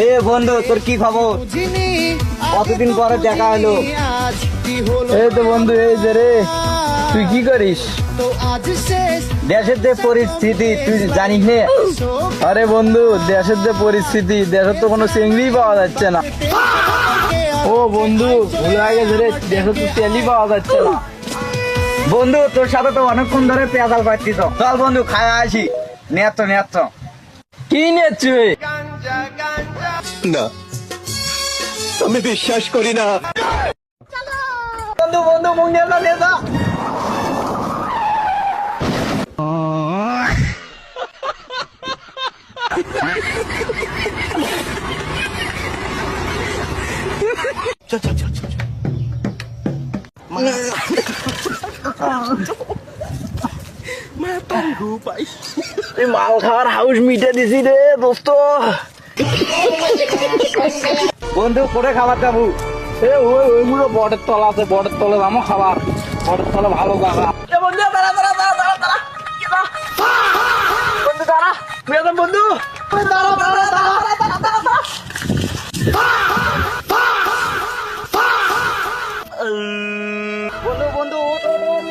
এ বন্ধু, তোর কি খবর? কতদিন পরে দেখা হলো। এই তো বন্ধু, এই যে রে, তুই কি করিস? দেশের যে পরিস্থিতি তুই জানিস নে। আরে বন্ধু, দেশের যে পরিস্থিতি, দেশের তো কোনো চিংড়ি পাওয়া যাচ্ছে না। ও বন্ধু, ভুলে গেছে রে, দেশের তো তেলই পাওয়া যাচ্ছে না। বন্ধু, তোর সাথে তো অনেকক্ষণ ধরে পেঁয়াজাল পাচ্ছি। তো চল বন্ধু, খায় আসি। নেত্র নেত্র কি নিচ্ছি? না, আমি বিশ্বাস করি না। বন্ধু বন্ধু, মুখ নিয়ে যা, নিয়ে যা। এই মাল খাওয়ার হাউস মিটে দিছি রে দোস্ত। বন্ধু, করে খাবার যাবো। ওইগুলো বটের তলা আছে, বটের তলে যাবো খাবার। বটের তলে ভালো জায়গা। বন্ধু দাঁড়া দাঁড়া দাঁড়া দাঁড়া দাঁড়া বন্ধু, দাঁড়া বন্ধু, দাঁড়া দাঁড়া দাঁড়া দাঁড়া দাঁড়া দাঁড়া। বন্ধু বন্ধু, ওঠ, ওঠ, ওঠ।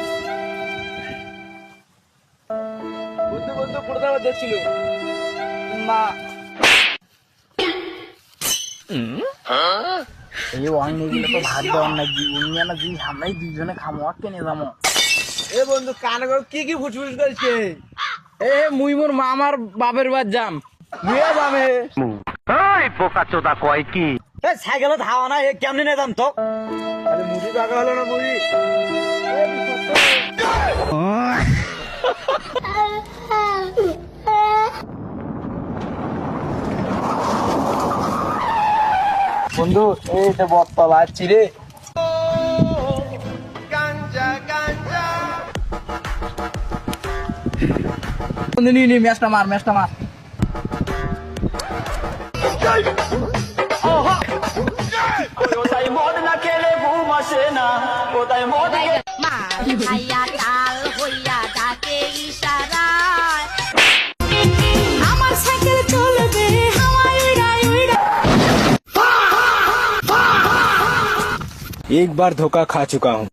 বন্ধু বন্ধু, কোথায় যাচ্ছিল? না, এই অন্য গুলো তো ভাত দেওয়ার নাকি অন্য না জিনিস, আমরাই দুইজনে খামো আর কেনে যাবো। এ বন্ধু, কানে করে কি কি ফুটফুট করছে? এ মুই মোর মামার বাপের বাদ যাম, নিয়ে যাবে। এ সাইকেলে ধাওয়া না, এ কেমনি নিতাম তো? আরে মুড়ি টাকা হলো না, মুড়ি। বন্ধু, এই তো বটতলা আছি রে। বন্ধু নিয়ে নি, ম্যাচটা মার, ম্যাচটা মার। ভাইয়া কাল হইয়া ডাকে ইশারায় আমার সাইকেল চলবে হাওয়ায় উড়ায় উড়ায়। एक बार धोखा खा चुका हूँ।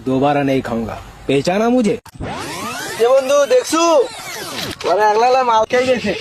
दोबारा नहीं खाऊंगा, पहचाना मुझे? এ বন্ধু, দেখছু ওরা একলা মাল খেয়ে গেছে।